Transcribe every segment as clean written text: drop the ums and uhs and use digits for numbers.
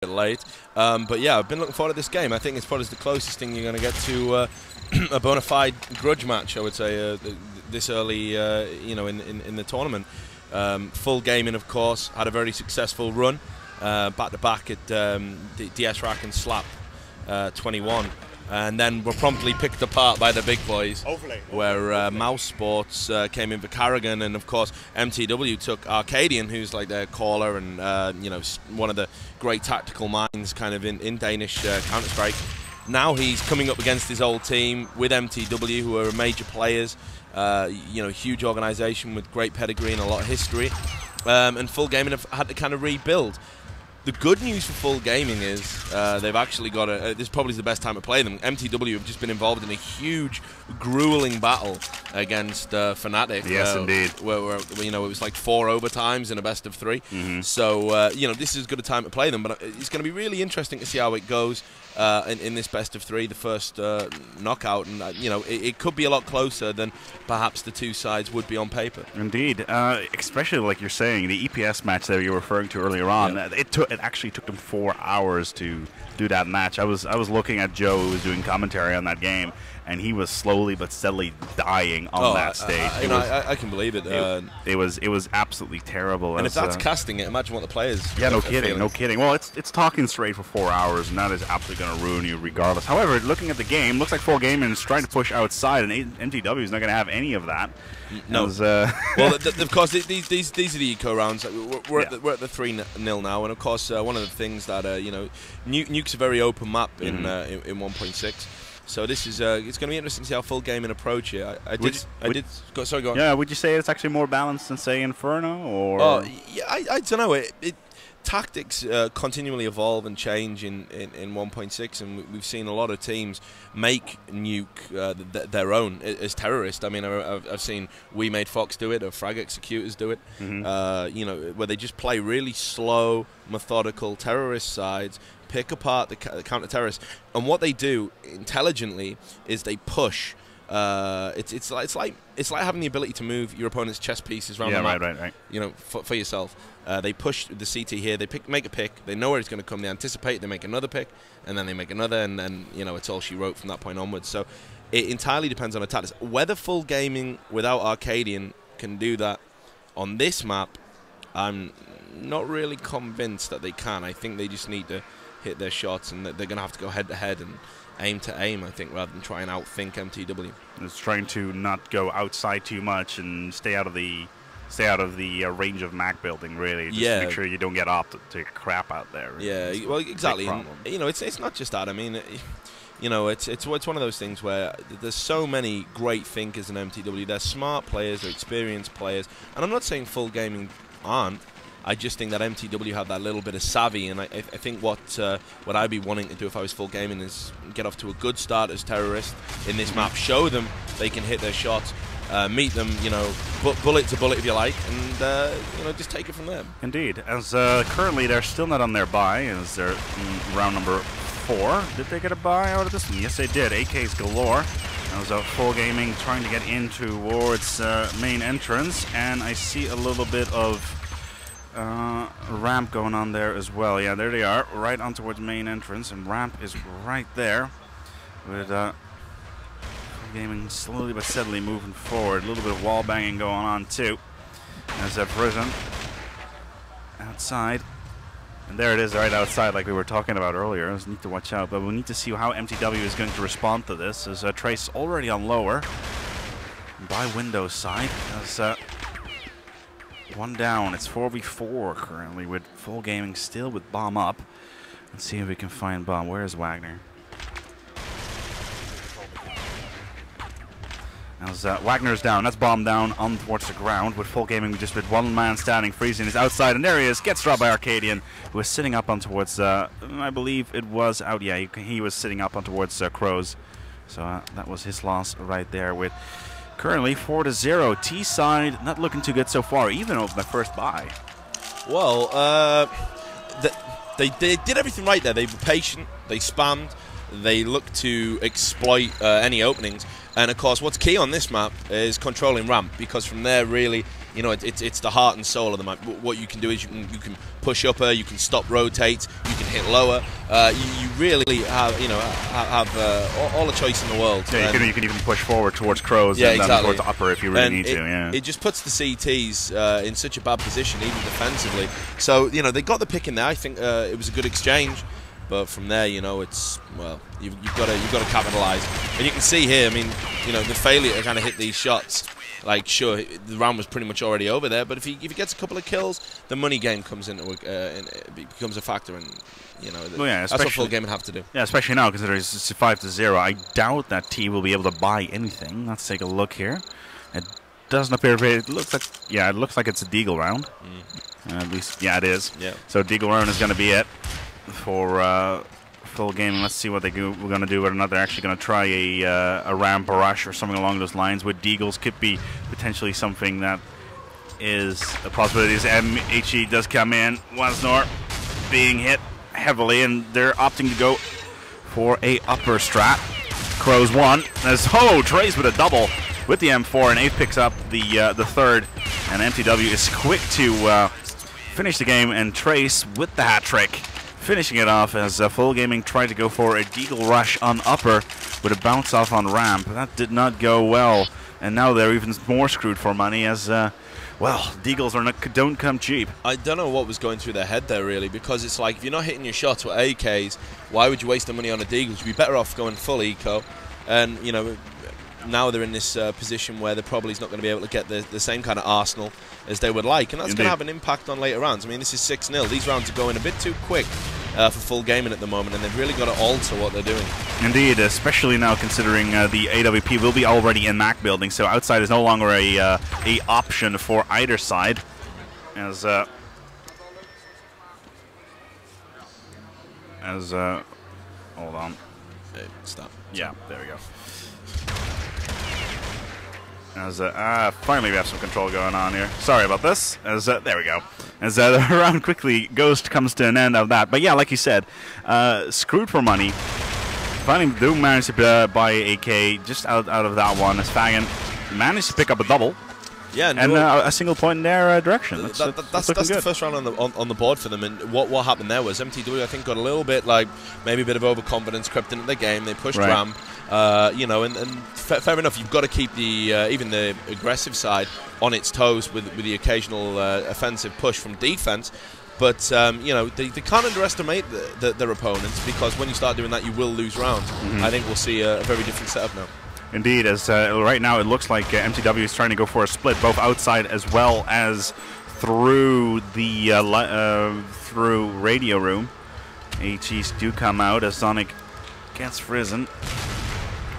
late. But yeah, I've been looking forward to this game. I think it's probably the closest thing you're going to get to a bona fide grudge match, I would say, this early, you know, in the tournament. Full-Gaming, of course, had a very successful run, back-to-back at DS-Rack and Slap 21. And then were promptly picked apart by the big boys, where Mouse Sports came in for Carrigan, and of course mTw took Arcadian, who's like their caller and you know, one of the great tactical minds kind of in Danish Counter-Strike. Now he's coming up against his old team with mTw, who are major players, you know, huge organisation with great pedigree and a lot of history, and Full-Gaming have had to kind of rebuild. The good news for Full-Gaming is they've actually got this is probably the best time to play them. mTw have just been involved in a huge, grueling battle against Fnatic. Yes, indeed. Where you know, it was like 4 overtimes in a best of 3. So you know, this is as good a time to play them. But it's going to be really interesting to see how it goes in this best of 3, the first knockout. And you know, it could be a lot closer than perhaps the two sides would be on paper. Indeed, especially like you're saying, the EPS match that you were referring to earlier on. Yeah. It actually took them 4 hours to do that match. I was looking at Joe, who was doing commentary on that game, and he was slowly but steadily dying on that stage. I can believe it. It was absolutely terrible. And if that's casting it, imagine what the players. Yeah, no kidding, no kidding. Well, it's talking straight for 4 hours, and that is absolutely going to ruin you regardless. However, looking at the game, looks like Full-Gaming is trying to push outside, and mTw is not going to have any of that. No. Well, of course, these are the eco rounds. We're at the 3-0 now, and of course, one of the things that you know, Nuke's a very open map in 1.6. So this is it's going to be interesting to see how Full-Gaming approach it. Sorry, go on. Yeah, would you say it's actually more balanced than, say, Inferno? Or yeah, I don't know. Tactics continually evolve and change in 1.6, and we've seen a lot of teams make Nuke their own as terrorists. I mean, I've seen We Made Fox do it, or Frag Executors do it, you know, where they just play really slow, methodical terrorist sides, pick apart the counter-terrorists, and what they do intelligently is they push. It's like having the ability to move your opponent's chess pieces around the map. Right. You know, for yourself. They push the CT here. They make a pick. They know where it's going to come. They anticipate. They make another pick, and then they make another, and then you know, it's all she wrote from that point onwards. So it entirely depends on the tactics. Whether Full-Gaming without Arcadian can do that on this map, I'm not really convinced that they can. I think they just need to hit their shots, and they're going to have to go head to head and aim to aim, I think, rather than try and outthink mTw. It's trying to not go outside too much and stay out of the range of Mac building, really. Just make sure you don't get off to crap out there. Yeah, well, exactly. And, you know, it's not just that. I mean, you know, it's one of those things where there's so many great thinkers in mTw. They're smart players, they're experienced players, and I'm not saying Full-Gaming aren't. I just think that mTw have that little bit of savvy, and I think what I'd be wanting to do if I was Full-Gaming is get off to a good start as terrorists in this map, show them they can hit their shots, meet them, you know, bullet to bullet if you like, and you know, just take it from there. Indeed, as currently they're still not on their bye, as they're in round number 4. Did they get a bye out of this one? Yes, they did. AKs galore. As Full-Gaming trying to get in towards main entrance, and I see a little bit of ramp going on there as well. Yeah, there they are, right on towards main entrance, and ramp is right there with Full-Gaming slowly but steadily moving forward. A little bit of wall banging going on too as they've risen outside, and there it is right outside, like we were talking about earlier. I need to watch out, but we'll need to see how mTw is going to respond to this, as Trace already on lower by Windows side, as one down. It's 4v4 currently, with Full-Gaming still with bomb up. Let's see if we can find bomb. Where is Wagner? As Wagner's down, that's bomb down on towards the ground, with Full-Gaming just with one man standing. Freezing is outside, and there he is, gets dropped by Arcadian, who is sitting up on towards, I believe it was out, yeah, he was sitting up on towards Crows. So that was his loss right there, with currently 4-0. T side not looking too good so far, even over the first bye. Well, they did everything right there. They were patient, they spammed, they look to exploit any openings. And of course, what's key on this map is controlling ramp, because from there, really, you know, it's the heart and soul of the map. What you can do is you can push upper, you can stop rotate, you can hit lower. You really have, you know, have all the choice in the world. Yeah, you can even push forward towards crows and then towards upper if you really need to. Yeah, it just puts the CTs in such a bad position, even defensively. So, you know, they got the pick in there. I think it was a good exchange. But from there, you know, it's, well, you've got to capitalize. And you can see here, I mean, you know, the failure to kind of hit these shots. Like, sure, the round was pretty much already over there, but if he gets a couple of kills, the money game comes into and it becomes a factor, and you know, that's what Full Game would have to do. Yeah, especially now, considering it's 5-0. I doubt that T will be able to buy anything. Let's take a look here. It doesn't appear. It looks like, yeah, it looks like it's a Deagle round. At least, yeah, it is. Yeah. So Deagle round is going to be it for Full Game. Let's see what we're going to do. Whether or not they're actually going to try a ramp rush or something along those lines. With Deagles could be potentially something that is a possibility. As MHE does come in, Wasnor being hit heavily, and they're opting to go for a upper strat. Crows one. As Trace with a double with the M4, and Ace picks up the third, and mTw is quick to finish the game, and Trace with the hat trick, finishing it off as Full Gaming tried to go for a Deagle rush on upper with a bounce off on ramp. That did not go well, and now they're even more screwed for money as, well, Deagles don't come cheap. I don't know what was going through their head there, really, because it's like, if you're not hitting your shots with AKs, why would you waste the money on a Deagle? You'd be better off going full eco, and, you know, now they're in this position where they're probably not going to be able to get the same kind of arsenal as they would like, and that's going to have an impact on later rounds. I mean, this is 6-0. These rounds are going a bit too quick for Full Gaming at the moment, and they've really got to alter what they're doing. Indeed, especially now considering the AWP will be already in Mac building, so outside is no longer a option for either side. As hold on. Hey, stop. Yeah, there we go. As finally we have some control going on here. Sorry about this. As there we go. As the round quickly comes to an end of that. But yeah, like you said, screwed for money. Finally do manage to buy AK just out of that one. As Fagin managed to pick up a double. Yeah, and a single point in their direction. That's the first round on the board for them. And what happened there was mTw, I think, got a little bit, like, maybe a bit of overconfidence crept into the game. They pushed ramp, you know, and fair enough. You've got to keep the even the aggressive side on its toes with the occasional offensive push from defense. But you know, they can't underestimate their opponents, because when you start doing that, you will lose rounds. I think we'll see a very different setup now. Indeed, as right now it looks like mTw is trying to go for a split, both outside as well as through the through radio room. HEs do come out as Sonic gets frozen.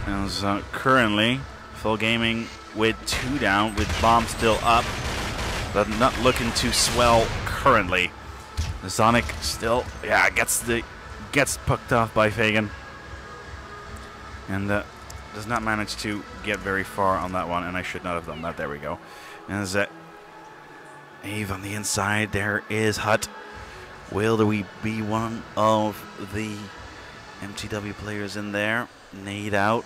As currently Full Gaming with 2 down, with bomb still up, but not looking to swell currently. Sonic still, yeah, gets pucked off by Fagin, and does not manage to get very far on that one, and I should not have done that. There we go. And as Ave on the inside, there is Hut. Will we be one of the mTw players in there? Nade out.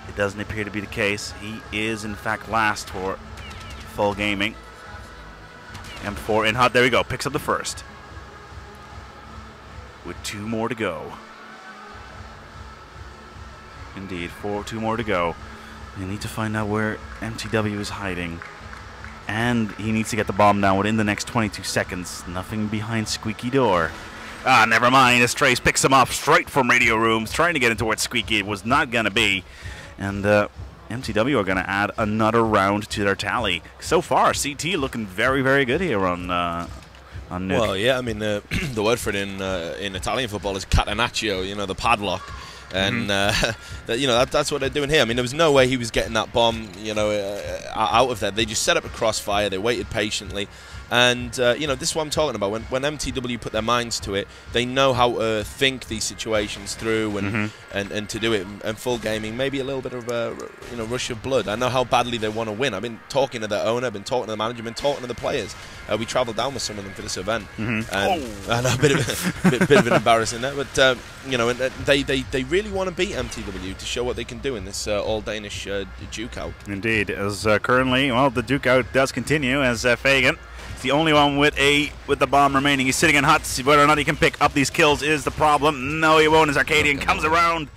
It doesn't appear to be the case. He is, in fact, last for Full Gaming. M4 in Hut. There we go. Picks up the first. With 2 more to go. Indeed, 2 more to go. We need to find out where mTw is hiding. And he needs to get the bomb down within the next 22 seconds. Nothing behind Squeaky Door. Ah, never mind. As Trace picks him up straight from radio rooms, trying to get into where Squeaky was not going to be. And mTw are going to add another round to their tally. So far, CT looking very, very good here on Nuke. Well, yeah, I mean, the word for it in Italian football is catenaccio, you know, the padlock. And you know, that's what they're doing here. I mean, there was no way he was getting that bomb, you know, out of there. They just set up a crossfire. They waited patiently. And you know, this is what I'm talking about. When mTw put their minds to it, they know how to think these situations through and to do it. And Full Gaming, maybe a little bit of a rush of blood. I know how badly they want to win. I've been talking to their owner, I've been talking to the manager, I've been talking to the players. We travelled down with some of them for this event, and I know a bit of an embarrassing there, but you know, and they really want to beat mTw to show what they can do in this all Danish Duke out. Indeed, as currently, well, the Duke out does continue as Fagan. He's the only one with the bomb remaining. He's sitting in huts. Whether or not he can pick up these kills is the problem. No, he won't as Arcadian comes around.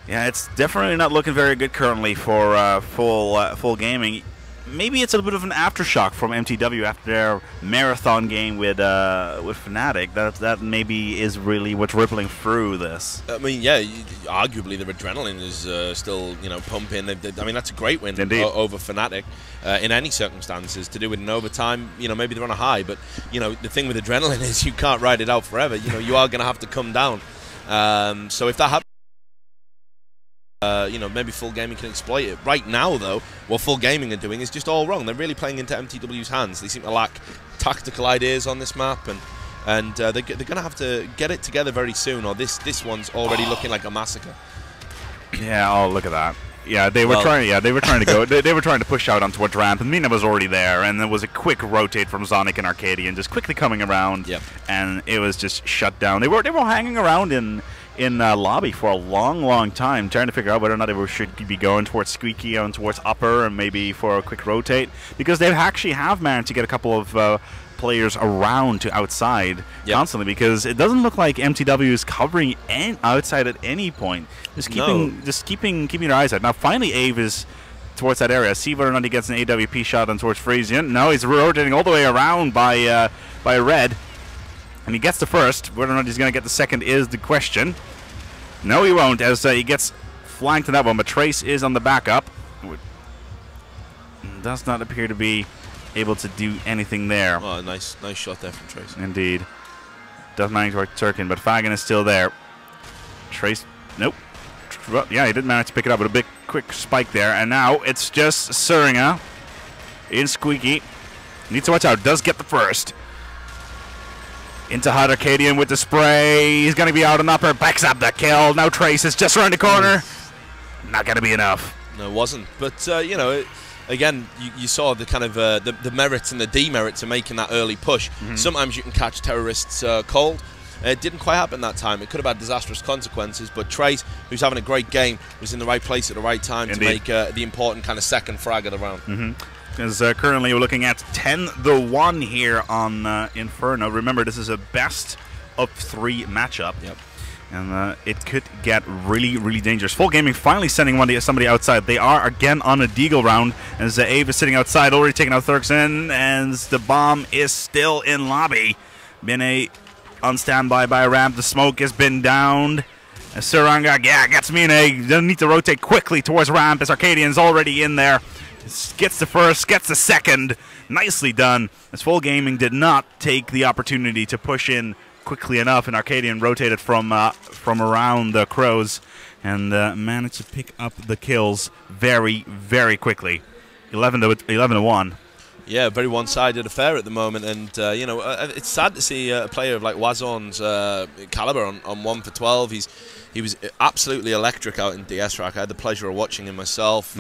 Yeah, it's definitely not looking very good currently for Full Gaming. Maybe it's a bit of an aftershock from mTw after their marathon game with Fnatic. That maybe is really what's rippling through this. I mean, yeah, arguably their adrenaline is still pumping. I mean, that's a great win over Fnatic in any circumstances. To do it in overtime, maybe they're on a high, but the thing with adrenaline is you can't ride it out forever. You are going to have to come down. So if that happens, maybe Full Gaming can exploit it. Right now, though, what Full Gaming are doing is just all wrong. They're really playing into mTw's hands. They seem to lack tactical ideas on this map, and they're going to have to get it together very soon, or this one's already looking like a massacre. Yeah. Oh, look at that. Yeah, they were trying. Yeah, they were trying to go. They were trying to push out onto a ramp, and Mina was already there, and there was a quick rotate from Zonic and Arcadian, just quickly coming around, and it was just shut down. They were hanging around in lobby for a long time, trying to figure out whether or not they should be going towards Squeaky and towards upper, and maybe for a quick rotate, because they actually have managed to get a couple of players around to outside constantly, because it doesn't look like mTw is covering outside at any point. Just keeping your eyes out. Now finally Ave is towards that area. See whether or not he gets an AWP shot on towards Frisian. No, he's rotating all the way around by Red. And he gets the first. Whether or not he's going to get the second is the question. No, he won't, as he gets flanked in that one. But Trace is on the backup. Does not appear to be able to do anything there. Oh, nice shot there from Trace. Indeed. Does manage to work Turkin, but Fagan is still there. Trace, nope. Well, yeah, he did manage to pick it up with a big quick spike there. And now it's just Suringa in Squeaky. Needs to watch out. Does get the first. Into hot Arcadian with the spray. He's going to be out on upper. Backs up the kill. Now Trace is just around the corner. Not going to be enough. No, it wasn't. But, again, you saw the kind of the merits and the demerits of making that early push. Sometimes you can catch terrorists cold. It didn't quite happen that time. It could have had disastrous consequences. But Trace, who's having a great game, was in the right place at the right time to make the important kind of second frag of the round. Because currently we're looking at 10-1 here on Inferno. Remember, this is a best-of-3 matchup. And it could get really dangerous. Full Gaming finally sending somebody outside. They are again on a Deagle round, as Ave is sitting outside, already taking out Thurkson, and the bomb is still in lobby. Bine on standby by a ramp. The smoke has been downed. Suranga, gets Mine. They need to rotate quickly towards ramp, as Arcadian's already in there. Gets the first, gets the second. Nicely done, as Full Gaming did not take the opportunity to push in quickly enough, and Arcadian rotated from around the Crows and managed to pick up the kills very quickly. 11-1. Yeah, very one-sided affair at the moment, and it's sad to see a player of like Wazon's caliber on 1 for 12. He was absolutely electric out in DS Rack. I had the pleasure of watching him myself.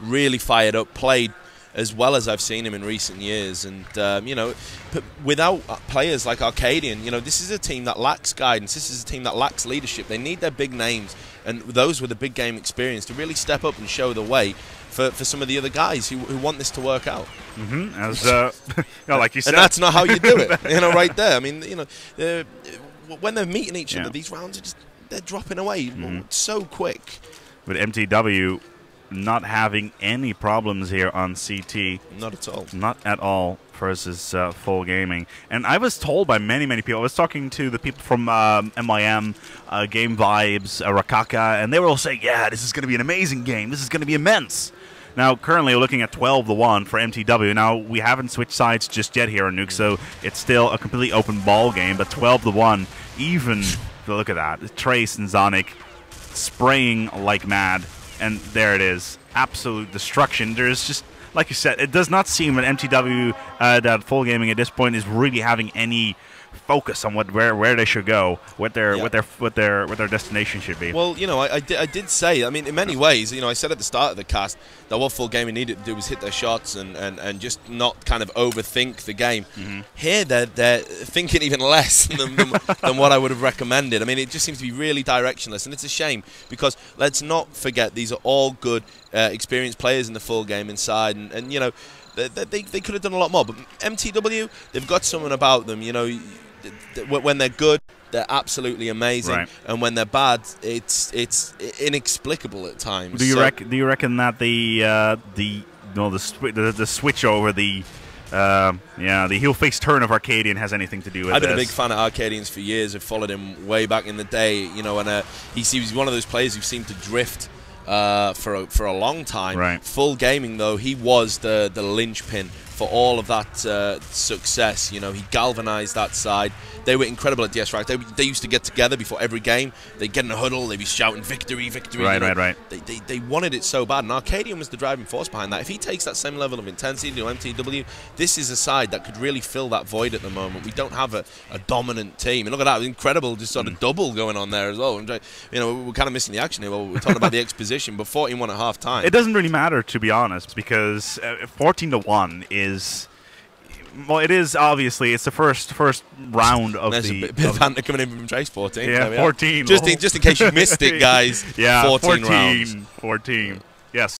Really fired up, played as well as I've seen him in recent years, and without players like Arcadian, this is a team that lacks guidance. This is a team that lacks leadership. They need their big names and those with a big game experience to really step up and show the way for some of the other guys who want this to work out. As like you said, and that's not how you do it. Right there. I mean, when they're meeting each other, these rounds are just they're dropping away so quick. With mTw not having any problems here on CT. Not at all. Not at all versus Full Gaming. And I was told by many people, I was talking to the people from MYM, Game Vibes, Rakaka, and they were all saying, yeah, this is going to be an amazing game. This is going to be immense. Now, currently, we're looking at 12-1 for mTw. Now, we haven't switched sides just yet here on Nuke, so it's still a completely open ball game, but 12-1, even, look at that, Trace and Zonic spraying like mad. and there it is. Absolute destruction. There's just, like you said, it does not seem that MTW, that Full Gaming at this point is really having any focus on where they should go, what their destination should be. Well, you know, I did say, I mean, in many ways, you know, I said at the start of the cast that what Full Gaming needed to do was hit their shots and just not kind of overthink the game. Here, they're thinking even less than what I would have recommended. I mean, it just seems to be really directionless, and it's a shame because let's not forget these are all good, experienced players in the Full Gaming side, and you know, they could have done a lot more. But MTW, they've got something about them, you know. When they're good, they're absolutely amazing, right. And when they're bad, it's inexplicable at times. Do you reckon that the switch over the heel face turn of Arcadian has anything to do with this? I've been a big fan of Arcadians for years. I've followed him way back in the day, you know, and he's one of those players who seemed to drift for a long time. Right. Full Gaming, though, he was the linchpin for all of that success. You know, he galvanized that side. They were incredible at DS Rack. They used to get together before every game. They'd get in a huddle. They'd be shouting victory, victory. Right, you know? right. They wanted it so bad, and Arcadian was the driving force behind that. If he takes that same level of intensity to MTW, this is a side that could really fill that void at the moment. We don't have a dominant team. And look at that, incredible just sort of double going on there as well. You know, we're kind of missing the action here. Well, we're talking about the exposition, but 14-1 at half time. It doesn't really matter, to be honest, because 14-1 is... Well, it is obviously. It's the first round of There's the. a bit of banter coming in from Trace. 14. Yeah, 14. Just in case you missed it, guys. Yeah, 14 rounds. 14. Yes.